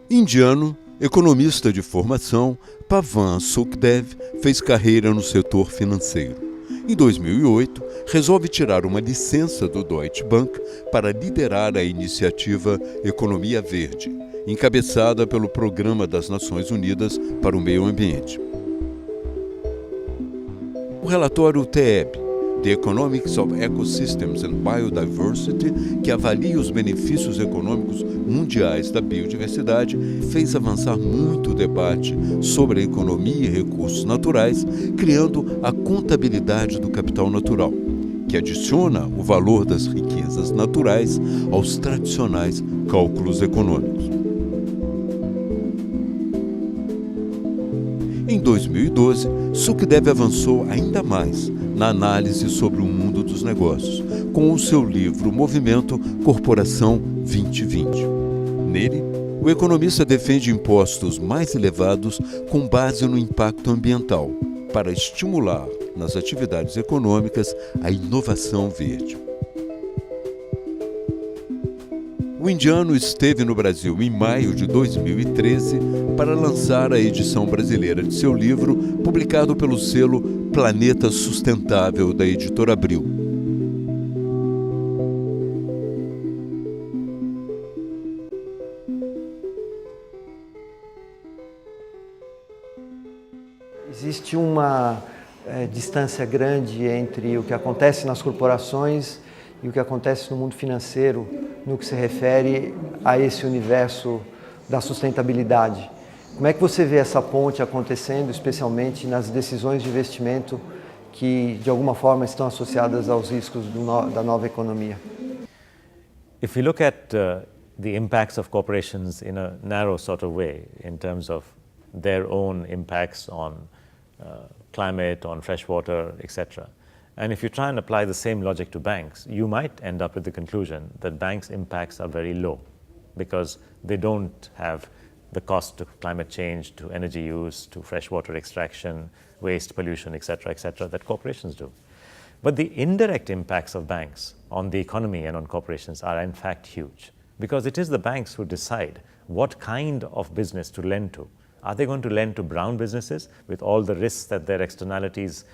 Indiano, economista de formação, Pavan Sukhdev fez carreira no setor financeiro. Em 2008, resolve tirar uma licença do Deutsche Bank para liderar a iniciativa Economia Verde, encabeçada pelo Programa das Nações Unidas para o Meio Ambiente. O relatório TEB, The Economics of Ecosystems and Biodiversity, que avalia os benefícios econômicos mundiais da biodiversidade, fez avançar muito o debate sobre a economia e recursos naturais, criando a contabilidade do capital natural, que adiciona o valor das riquezas naturais aos tradicionais cálculos econômicos. Em 2012, Sukhdev avançou ainda mais na análise sobre o mundo dos negócios, com o seu livro Movimento Corporação 2020. Nele, o economista defende impostos mais elevados com base no impacto ambiental, para estimular nas atividades econômicas a inovação verde. O indiano esteve no Brasil em maio de 2013 para lançar a edição brasileira de seu livro, publicado pelo selo Planeta Sustentável da editora Abril. Existe uma distância grande entre o que acontece nas corporações e o que acontece no mundo financeiro no que se refere a esse universo da sustentabilidade. Como é que você vê essa ponte acontecendo, especialmente nas decisões de investimento que, de alguma forma, estão associadas aos riscos da nova economia? If we look at the impacts of corporations in a narrow sort of way, in terms of their own impacts on climate, on fresh water, etc., and if you try and apply the same logic to banks, you might end up with the conclusion that banks' impacts are very low because they don't have the cost to climate change, to energy use, to freshwater extraction, waste pollution, etc., that corporations do. But the indirect impacts of banks on the economy and on corporations are in fact huge, because it is the banks who decide what kind of business to lend to. Are they going to lend to brown businesses with all the risks that their externalities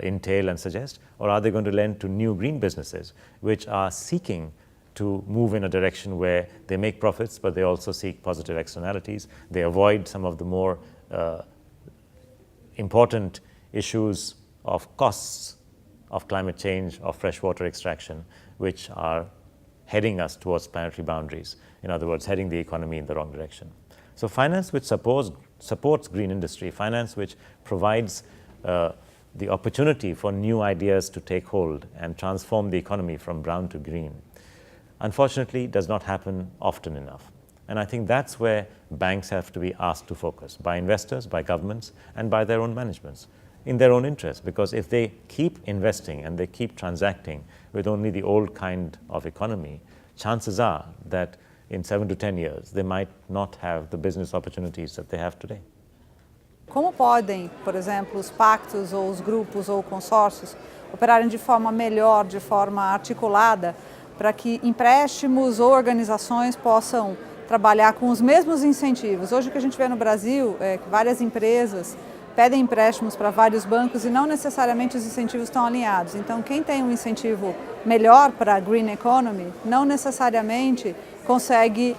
entail and suggest, or are they going to lend to new green businesses which are seeking to move in a direction where they make profits but they also seek positive externalities, they avoid some of the more important issues of costs of climate change, of freshwater extraction, which are heading us towards planetary boundaries, in other words, heading the economy in the wrong direction. So finance which supports green industry, finance which provides the opportunity for new ideas to take hold and transform the economy from brown to green, unfortunately does not happen often enough. And I think that's where banks have to be asked to focus, by investors, by governments, and by their own managements, in their own interest. Because if they keep investing and they keep transacting with only the old kind of economy, chances are that in 7 to 10 years, they might not have the business opportunities that they have today. Como podem, por exemplo, os pactos ou os grupos ou consórcios operarem de forma melhor, de forma articulada, para que empréstimos ou organizações possam trabalhar com os mesmos incentivos? Hoje o que a gente vê no Brasil é que várias empresas pedem empréstimos para vários bancos e não necessariamente os incentivos estão alinhados. Então, quem tem um incentivo melhor para a green economy, não necessariamente consegue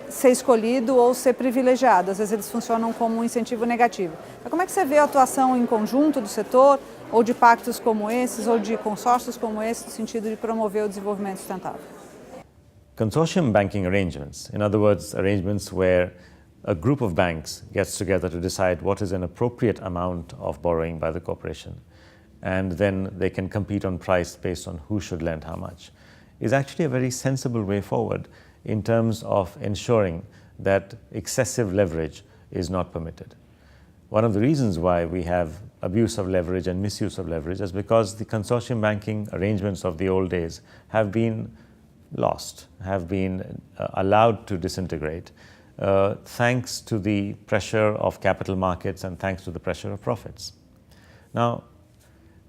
ser escolhido ou ser privilegiado. Às vezes eles funcionam como um incentivo negativo. Então, como é que você vê a atuação em conjunto do setor, ou de pactos como esses, ou de consórcios como esse, no sentido de promover o desenvolvimento sustentável? Consortium banking arrangements, in other words, arrangements where a group of banks gets together to decide what is an appropriate amount of borrowing by the corporation, and then they can compete on price based on who should lend how much, is actually a very sensible way forward in terms of ensuring that excessive leverage is not permitted. One of the reasons why we have abuse of leverage and misuse of leverage is because the consortium banking arrangements of the old days have been lost, have been allowed to disintegrate, thanks to the pressure of capital markets and thanks to the pressure of profits. Now,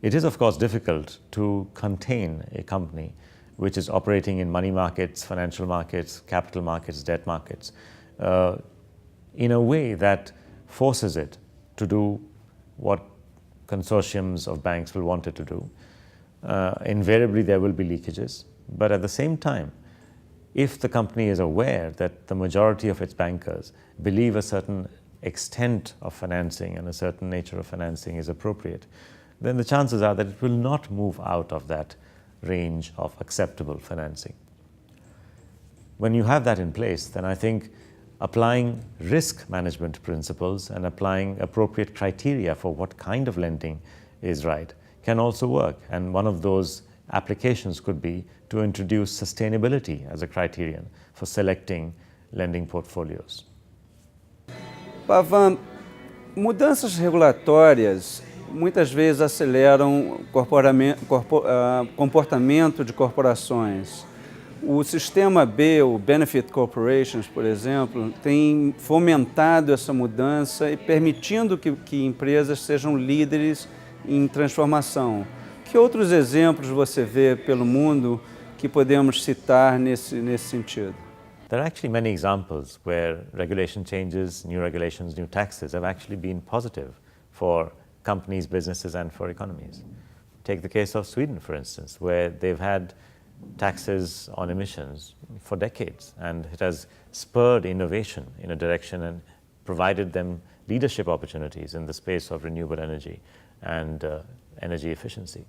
it is of course difficult to contain a company which is operating in money markets, financial markets, capital markets, debt markets, in a way that forces it to do what consortiums of banks will want it to do. Invariably, there will be leakages, but at the same time, if the company is aware that the majority of its bankers believe a certain extent of financing and a certain nature of financing is appropriate, then the chances are that it will not move out of that range of acceptable financing. When you have that in place, then I think applying risk management principles and applying appropriate criteria for what kind of lending is right can also work. And one of those applications could be to introduce sustainability as a criterion for selecting lending portfolios. Pavan, mudanças regulatórias muitas vezes aceleram comportamento de corporações. O sistema B, o Benefit Corporations, por exemplo, tem fomentado essa mudança e permitindo que empresas sejam líderes em transformação. Que outros exemplos você vê pelo mundo que podemos citar nesse sentido? There are actually many examples where regulation changes, new regulations, new taxes have actually been positive for companies, businesses, and for economies. Take the case of Sweden, for instance, where they've had taxes on emissions for decades, and it has spurred innovation in a direction and provided them leadership opportunities in the space of renewable energy and energy efficiency.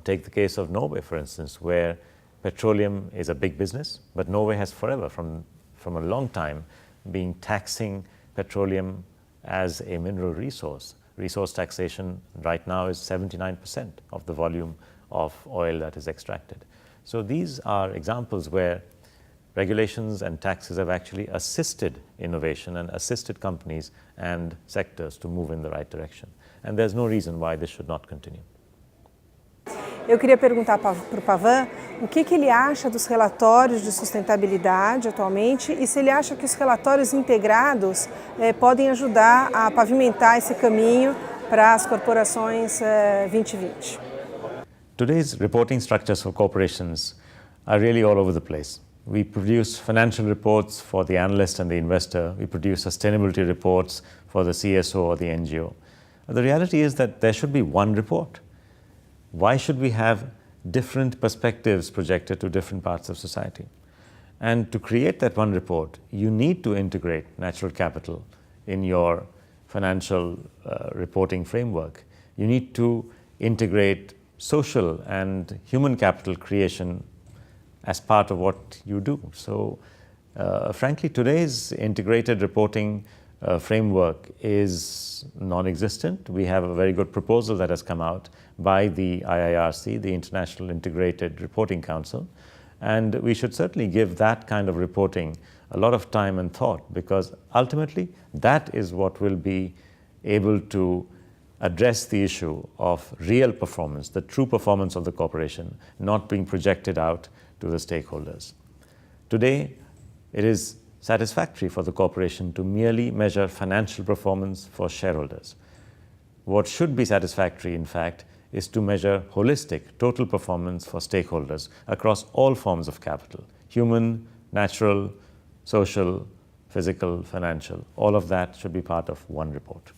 Take the case of Norway, for instance, where petroleum is a big business, but Norway has forever, from a long time, been taxing petroleum as a mineral resource. Resource taxation right now is 79% of the volume of oil that is extracted. So these are examples where regulations and taxes have actually assisted innovation and assisted companies and sectors to move in the right direction. And there's no reason why this should not continue. Eu queria perguntar para o Pavan o que ele acha dos relatórios de sustentabilidade atualmente e se ele acha que os relatórios integrados podem ajudar a pavimentar esse caminho para as corporações 2020. Today's reporting structures for corporations are really all over the place. We produce financial reports for the analyst and the investor. We produce sustainability reports for the CSO or the NGO. The reality is that there should be one report. Why should we have different perspectives projected to different parts of society? And to create that one report, you need to integrate natural capital in your financial reporting framework. You need to integrate social and human capital creation as part of what you do. So, frankly, today's integrated reporting framework is non-existent. We have a very good proposal that has come out by the IIRC, the International Integrated Reporting Council, and we should certainly give that kind of reporting a lot of time and thought, because ultimately that is what will be able to address the issue of real performance, the true performance of the corporation, not being projected out to the stakeholders. Today, it is satisfactory for the corporation to merely measure financial performance for shareholders. What should be satisfactory, in fact, is to measure holistic, total performance for stakeholders across all forms of capital: human, natural, social, physical, financial. All of that should be part of one report.